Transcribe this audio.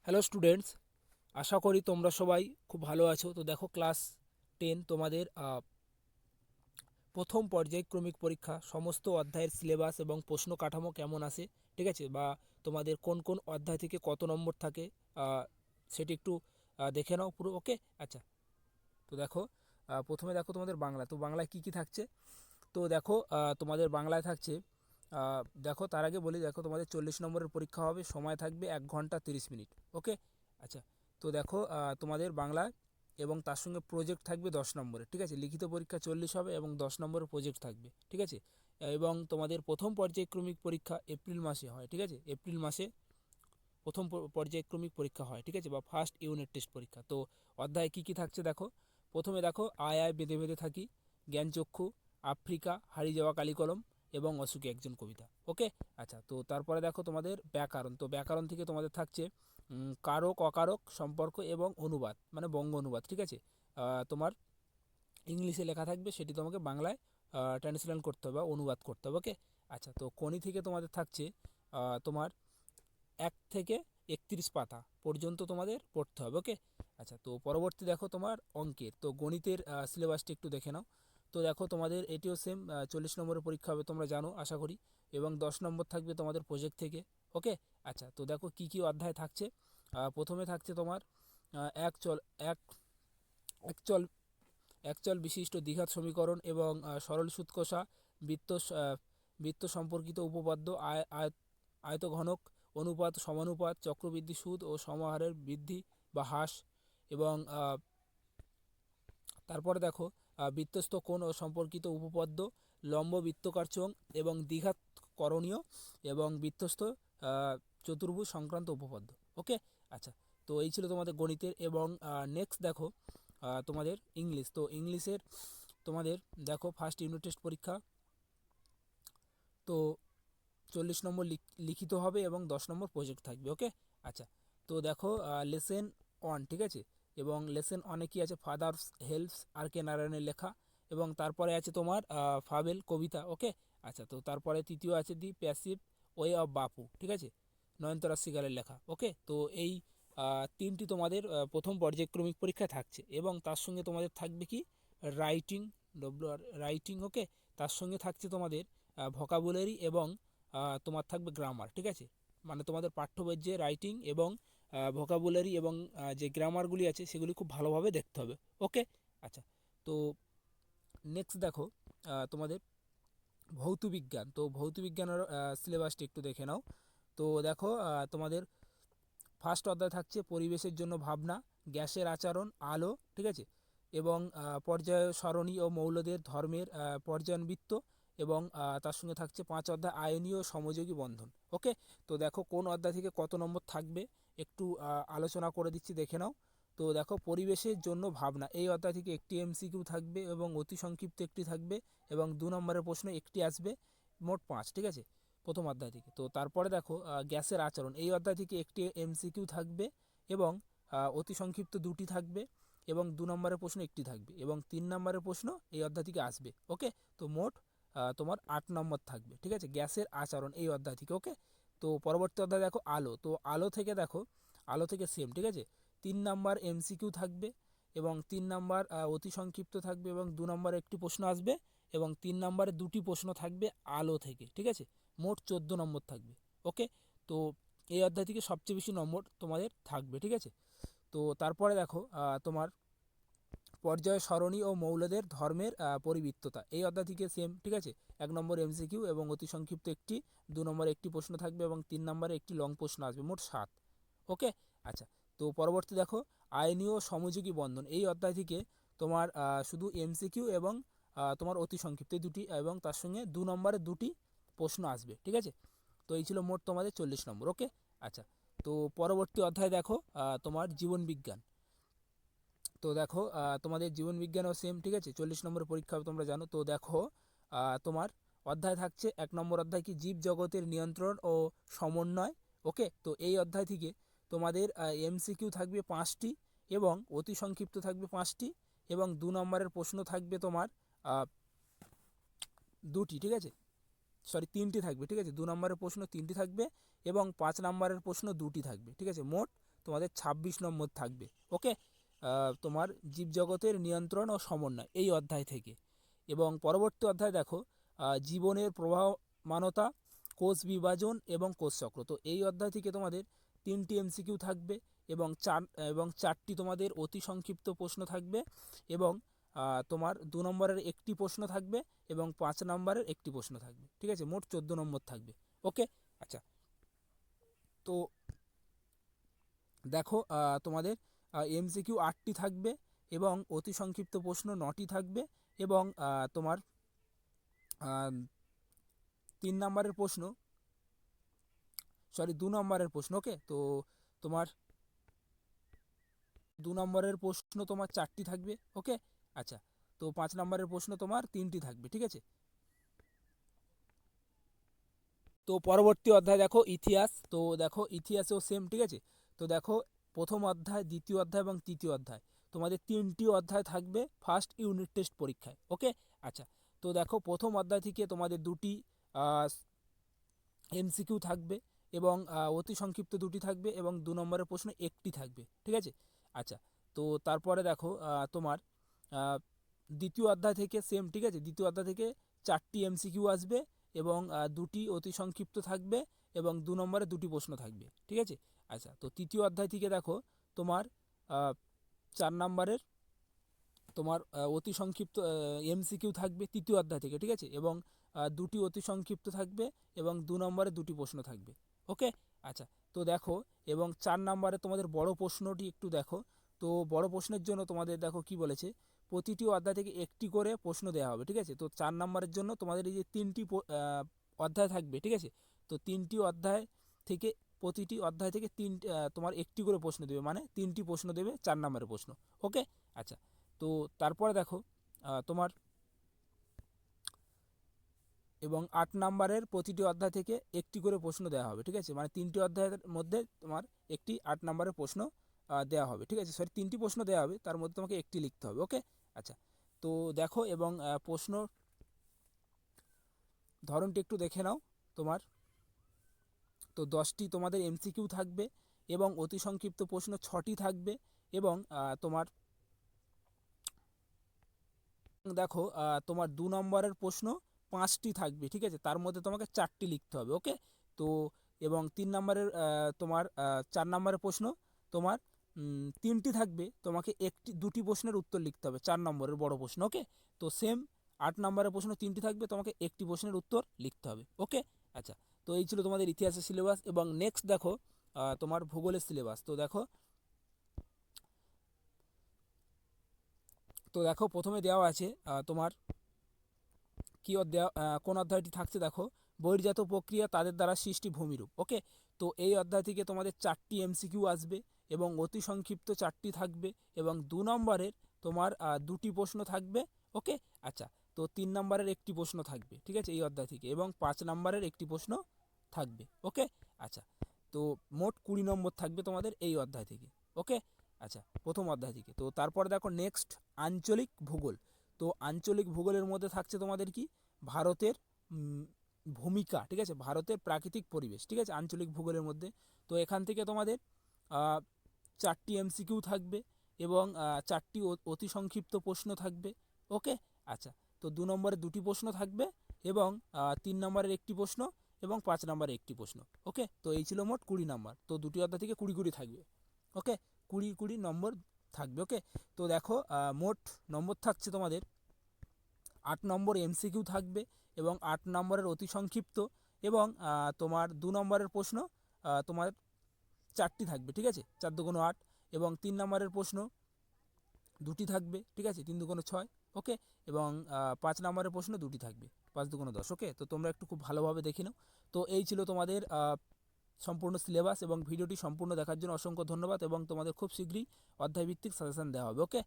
Hello students, আশা করি তোমরা সবাই খুব ভালো আছো। তো দেখো, ক্লাস 10 তোমাদের প্রথম পর্যায়ক্রমিক পরীক্ষা সমস্ত অধ্যায়ের সিলেবাস এবং প্রশ্ন কাঠামো কেমন আসে, ঠিক আছে, বা তোমাদের কোন কোন অধ্যায় থেকে কত নম্বর থাকে, সেটি একটু দেখে নাও পুরো। ওকে, আচ্ছা। তো দেখো, প্রথমে দেখো তোমাদের বাংলা। তো বাংলায় কি কি থাকছে? তো দেখো, তোমাদের বাংলায় থাকছে, দেখো তার আগে বলি, দেখো তোমাদের 40 নম্বরের পরীক্ষা হবে, সময় থাকবে 1 ঘন্টা 30 মিনিট। ওকে, আচ্ছা। তো দেখো, তোমাদের বাংলায় এবং তার সঙ্গে প্রজেক্ট থাকবে 10 নম্বরের, ঠিক আছে। লিখিত পরীক্ষা 40 হবে এবং 10 নম্বরের প্রজেক্ট থাকবে, ঠিক আছে। এবং তোমাদের প্রথম পর্যায়ক্রমিক পরীক্ষা এপ্রিল মাসে হয়, ঠিক আছে। এপ্রিল মাসে প্রথম পর্যায়ক্রমিক পরীক্ষা হয়, ঠিক আছে, বা ফার্স্ট ইউনিট টেস্ট পরীক্ষা। তো অধ্যায়ে কী কী থাকছে দেখো। প্রথমে দেখো, আয় আয় বেঁধে বেঁধে থাকি, জ্ঞানচক্ষু, আফ্রিকা, হারিয়ে যাওয়া কালিকলম এবং অসুখী একজন কবিতা। ওকে, আচ্ছা। তো তারপরে দেখো তোমাদের ব্যাকরণ। তো ব্যাকরণ থেকে তোমাদের থাকছে কারক অকারক সম্পর্ক এবং অনুবাদ, মানে বঙ্গ অনুবাদ, ঠিক আছে। তোমার ইংলিশে লেখা থাকবে, সেটি তোমাকে বাংলায় ট্রান্সলেশন করতে হবে বা অনুবাদ করতে হবে। ওকে, আচ্ছা। তো কোনি থেকে তোমাদের থাকছে তোমার 1 থেকে 31 পাতা পর্যন্ত তোমাদের পড়তে হবে। ওকে, আচ্ছা। তো পরবর্তী দেখো তোমার অঙ্কের। তো গণিতের সিলেবাসটি একটু দেখে নাও। তো দেখো তোমাদের এটিও সেম, 40 নম্বরের পরীক্ষা হবে, তোমরা জানো আশা করি, এবং 10 নম্বর থাকবে তোমাদের প্রজেক্ট থেকে। ওকে, আচ্ছা। তো দেখো কি কি অধ্যায় থাকছে। প্রথমে থাকছে তোমার এক চল এক এক চল এক চল বিশিষ্ট দ্বিঘাত সমীকরণ এবং সরল সুদ কষা, বৃত্ত বৃত্ত সম্পর্কিত উপপাদ্য, আয়তঘনক, অনুপাত, সমানুপাত, চক্রবৃদ্ধি সুদ ও সমাহারের বৃদ্ধি বা হ্রাস, এবং তারপরে দেখো বৃত্তস্থ কোণ ও সম্পর্কিত উপপাদ্য, লম্ব বৃত্তকার চোঙ এবং দ্বিঘাত করণীয় এবং বৃত্তস্থ চতুর্ভুজ সংক্রান্ত উপপাদ্য। ওকে, আচ্ছা। তো এই ছিল তোমাদের গণিতের। এবং নেক্সট দেখো তোমাদের ইংলিশ। তো ইংলিশের তোমাদের দেখো ফার্স্ট ইউনিট টেস্ট পরীক্ষা। তো 40 নম্বর লিখিত হবে এবং 10 নম্বর প্রজেক্ট থাকবে। ওকে, আচ্ছা। তো দেখো লেসেন 1, ঠিক আছে। এবং লেসেন 1-এ কী আছে? ফাদার্স হেল্পস, আর কে নারায়ণের লেখা। এবং তারপরে আছে তোমার ফাবেল কবিতা। ওকে, আচ্ছা। তো তারপরে তৃতীয় আছে দি প্যাসিভ ওয়ে অফ বাপু, ঠিক আছে, নয়নতারা সিগারের লেখা। ওকে, তো এই তিনটি তোমাদের প্রথম পর্যায়ক্রমিক পরীক্ষায় থাকছে। এবং তার সঙ্গে তোমাদের থাকবে কি? Writing, writing. ওকে, তার সঙ্গে থাকছে তোমাদের ভোকাবুলারি এবং তোমার থাকবে গ্রামার, ঠিক আছে। মানে তোমাদের পাঠ্য বইয়ের যে রাইটিং এবং ভোকাবুলারি এবং যে গ্রামারগুলি আছে সেগুলি খুব ভালোভাবে দেখতে হবে। ওকে, আচ্ছা। তো নেক্সট দেখো তোমাদের ভৌতবিজ্ঞান। তো ভৌতবিজ্ঞানের সিলেবাসটি একটু দেখে নাও। তো দেখো তোমাদের ফার্স্ট অধ্যায় থাকছে পরিবেশের জন্য ভাবনা, গ্যাসের আচরণ, আলো, ঠিক আছে, এবং পর্যায় সরণি ও মৌলদের ধর্মের পর্যায়নবৃত্ত, এবং তার সঙ্গে থাকছে 5 অধ্যায় আয়নীয় ও সমযোগী বন্ধন। ওকে, তো দেখো কোন অধ্যায় থেকে কত নম্বর থাকবে একটু আলোচনা করে দিচ্ছি, দেখে নাও। তো দেখো পরিবেশের জন্য ভাবনা, এই অধ্যায় থেকে একটি এমসিকিউ থাকবে এবং অতি সংক্ষিপ্ত একটি থাকবে, এবং 2 নম্বরের প্রশ্ন একটি আসবে, মোট 5, ঠিক আছে, প্রথম অধ্যায় থেকে। তো তারপরে দেখো গ্যাসের আচরণ, এই অধ্যায় থেকে একটি এমসিকিউ থাকবে এবং অতি সংক্ষিপ্ত 2টি থাকবে, এবং 2 নম্বরের প্রশ্ন একটি থাকবে, এবং 3 নম্বরের প্রশ্ন এই অধ্যায় থেকে আসবে। ওকে, তো মোট তোমার 8 নম্বর থাকবে, ঠিক আছে, গ্যাসের আচরণ এই অধ্যায় থেকে। ওকে, তো পরবর্তী অধ্যায় দেখো আলো। তো আলো থেকে দেখো, আলো থেকে সেম, ঠিক আছে, 3 নম্বর এমসিকিউ থাকবে এবং 3 নম্বর অতি সংক্ষিপ্ত থাকবে, এবং 2 নম্বরে একটি প্রশ্ন আসবে, এবং 3 নম্বরে 2টি প্রশ্ন থাকবে আলো থেকে, ঠিক আছে, মোট 14 নম্বর থাকবে। ওকে, তো এই অধ্যায় থেকে সবচেয়ে বেশি নম্বর তোমাদের থাকবে, ঠিক আছে। তো তারপরে দেখো তোমার পর্যায় সরণি ও মৌলদের ধর্মের পরিবৃত্ততা, এই অধ্যায় থেকে সেম, ঠিক আছে, 1 নম্বর এমসিকিউ এবং অতি সংক্ষিপ্ত একটি, 2 নম্বরে একটি প্রশ্ন থাকবে এবং 3 নম্বরে একটি লং প্রশ্ন আসবে, মোট 7। ওকে, আচ্ছা। তো পরবর্তী দেখো আইনীয় সমযোগী বন্ধন, এই অধ্যায় থেকে তোমার শুধু এমসিকিউ এবং তোমার অতি সংক্ষিপ্ত এই দুটি, এবং তার সঙ্গে 2 নম্বরে 2টি প্রশ্ন আসবে, ঠিক আছে। তো এই ছিল মোট তোমাদের 40 নম্বর। ওকে, আচ্ছা। তো পরবর্তী অধ্যায় দেখো তোমার জীবন বিজ্ঞান। তো দেখো তোমাদের জীবন বিজ্ঞানও সেম, ঠিক আছে, 40 নম্বরের পরীক্ষা হবে, তোমরা জানো। তো দেখো তোমার অধ্যায় থাকছে 1 নম্বর অধ্যায় কি? জীব জগতের নিয়ন্ত্রণ ও সমন্বয়। ওকে, তো এই অধ্যায় থেকে তোমাদের এমসিকিউ থাকবে 5টি এবং অতি সংক্ষিপ্ত থাকবে 5টি, এবং 2 নম্বরের প্রশ্ন থাকবে তোমার 2টি, ঠিক আছে, সরি 3টি থাকবে, ঠিক আছে, 2 নম্বরের প্রশ্ন 3টি থাকবে এবং 5 নম্বরের প্রশ্ন 2টি থাকবে, ঠিক আছে, মোট তোমাদের 26 নম্বর থাকবে। ওকে, তোমার জীবজগতের নিয়ন্ত্রণ ও সমন্বয় এই অধ্যায় থেকে। এবং পরবর্তী অধ্যায় দেখো জীবনের প্রবাহমানতা, কোষ বিভাজন এবং কোষচক্র। তো এই অধ্যায় থেকে তোমাদের 3টি এমসিকিউ থাকবে এবং 4টি তোমাদের অতি সংক্ষিপ্ত প্রশ্ন থাকবে এবং তোমার 2 নম্বরের একটি প্রশ্ন থাকবে এবং 5 নম্বরের একটি প্রশ্ন থাকবে। ঠিক আছে, মোট 14 নম্বর থাকবে। ওকে, আচ্ছা, তো দেখো তোমাদের এমসিকিউ 8টি থাকবে এবং অতি সংক্ষিপ্ত প্রশ্ন 9টি থাকবে এবং তোমার 3 নম্বরের প্রশ্ন, সরি 2 নম্বরের প্রশ্ন। ওকে, তো তোমার 2 নম্বরের প্রশ্ন তোমার 4টি থাকবে। ওকে, আচ্ছা, তো 5 নম্বরের প্রশ্ন তোমার 3টি থাকবে। ঠিক আছে, তো পরবর্তী অধ্যায় দেখো ইতিহাস। তো দেখো ইতিহাসেও সেম। ঠিক আছে, তো দেখো প্রথম অধ্যায়, দ্বিতীয় অধ্যায় এবং তৃতীয় অধ্যায় তোমাদের 3টি অধ্যায় থাকবে ফার্স্ট ইউনিট টেস্ট পরীক্ষায়। ওকে, আচ্ছা, তো দেখো প্রথম অধ্যায় থেকে তোমাদের 2টি এমসিকিউ থাকবে এবং অতি সংক্ষিপ্ত 2টি থাকবে এবং 2 নম্বরের প্রশ্ন 1টি থাকবে। ঠিক আছে, আচ্ছা, তো তারপরে দেখো তোমার দ্বিতীয় অধ্যায় থেকে সেম। ঠিক আছে, দ্বিতীয় অধ্যায় থেকে 4টি এমসিকিউ আসবে এবং 2টি অতি সংক্ষিপ্ত থাকবে এবং 2 নম্বরে 2টি প্রশ্ন থাকবে। ঠিক আছে, আচ্ছা, তো তৃতীয় অধ্যায় থেকে দেখো তোমার 4 নম্বরের তোমার অতি সংক্ষিপ্ত এমসিকিউ থাকবে তৃতীয় অধ্যায় থেকে। ঠিক আছে, এবং 2টি অতি সংক্ষিপ্ত থাকবে এবং 2 নম্বরে 2টি প্রশ্ন থাকবে। ওকে, আচ্ছা, তো দেখো এবং 4 নম্বরে তোমাদের বড় প্রশ্নটি একটু দেখো। তো বড় প্রশ্নের জন্য তোমাদের দেখো কি বলেছে, প্রতিটি অধ্যায় থেকে একটি করে প্রশ্ন দেওয়া হবে। ঠিক আছে, তো 4 নম্বরের জন্য তোমাদের এই যে 3টি অধ্যায় থাকবে। ঠিক আছে, তো 3টি অধ্যায় থেকে প্রতিটি অধ্যায় থেকে তোমার একটি করে প্রশ্ন দেবে, মানে 3টি প্রশ্ন দেবে 4 নম্বরের প্রশ্ন। ওকে, আচ্ছা, তো তারপরে দেখো তোমার এবং 8 নম্বরের প্রতিটি অধ্যায় থেকে একটি করে প্রশ্ন দেওয়া হবে। ঠিক আছে, মানে 3টি অধ্যায়ের মধ্যে তোমার একটি 8 নম্বরের প্রশ্ন দেওয়া হবে। ঠিক আছে, সরি 3টি প্রশ্ন দেওয়া হবে, তার মধ্যে তোমাকে একটি লিখতে হবে। ওকে, আচ্ছা, তো দেখো এবং প্রশ্ন ধরনটি একটু দেখে নাও। তোমার তো 10টি তোমাদের এমসিকিউ থাকবে এবং অতি সংক্ষিপ্ত প্রশ্ন 6টি থাকবে এবং তোমার দেখো তোমার 2 নম্বরের প্রশ্ন 5টি থাকবে। ঠিক আছে, তার মধ্যে তোমাকে 4টি লিখতে হবে। ওকে, তো এবং 3 নম্বরের তোমার 4 নম্বরের প্রশ্ন তোমার 3টি থাকবে, তোমাকে 2টি প্রশ্নের উত্তর লিখতে হবে 4 নম্বরের বড় প্রশ্ন। ওকে, তো সেম 8 নম্বরের প্রশ্ন 3টি থাকবে, তোমাকে একটি প্রশ্নের উত্তর লিখতে হবে। ওকে, আচ্ছা, তো এই ছিল তোমাদের ইতিহাসের সিলেবাস এবং নেক্সট দেখো তোমার ভূগোলের সিলেবাস। তো দেখো প্রথমে দেওয়া আছে তোমার কি কোন অধ্যায়টি থাকছে দেখো, বহির্জাত প্রক্রিয়া তাদের দ্বারা সৃষ্টি ভূমিরূপ। ওকে, তো এই অধ্যায় থেকে তোমাদের 4টি এমসিকিউ আসবে এবং অতি সংক্ষিপ্ত 4টি থাকবে এবং 2 নম্বরের তোমার 2টি প্রশ্ন থাকবে। ওকে, আচ্ছা, তো 3 নম্বরের একটি প্রশ্ন থাকবে। ঠিক আছে, এই অধ্যায় থেকে এবং 5 নম্বরের একটি প্রশ্ন থাকবে। ওকে, আচ্ছা, তো মোট 20 নম্বর থাকবে তোমাদের এই অধ্যায় থেকে। ওকে, আচ্ছা, প্রথম অধ্যায় থেকে। তো তারপর দেখো নেক্সট আঞ্চলিক ভূগোল। তো আঞ্চলিক ভূগোলের মধ্যে থাকছে তোমাদের কি ভারতের ভূমিকা। ঠিক আছে, ভারতের প্রাকৃতিক পরিবেশ। ঠিক আছে, আঞ্চলিক ভূগোলের মধ্যে। তো এখান থেকে তোমাদের 4টি এমসিকিউ থাকবে এবং 4টি অতি সংক্ষিপ্ত প্রশ্ন থাকবে। ওকে, আচ্ছা, তো 2 নম্বরে 2টি প্রশ্ন থাকবে এবং 3 নম্বরের একটি প্রশ্ন এবং 5 নম্বরে একটি প্রশ্ন। ওকে, তো এই ছিল মোট 20 নম্বর। তো দুটি অধ্যায় থেকে 20 থাকবে। ওকে, 20 নম্বর থাকবে। ওকে, তো দেখো মোট নম্বর থাকছে তোমাদের 8 নম্বর এমসিকিউ থাকবে এবং 8 নম্বরের অতি সংক্ষিপ্ত এবং তোমার 2 নম্বরের প্রশ্ন তোমার 4টি থাকবে। ঠিক আছে, 4 দুগুণ 8 এবং 3 নম্বরের প্রশ্ন 2টি থাকবে। ঠিক আছে, 3 দুগুণ 6। ওকে, এবং 5 নম্বরের প্রশ্ন 2টি থাকবে, 5 দুগুণ 10। ওকে, তো তোমরা একটু খুব ভালোভাবে দেখে নাও। তো এই ছিল তোমাদের সম্পূর্ণ সিলেবাস এবং ভিডিওটি সম্পূর্ণ দেখার জন্য অসংখ্য ধন্যবাদ এবং তোমাদের খুব শীঘ্রই অধ্যায়ভিত্তিক সাজেশন দেওয়া হবে। ওকে।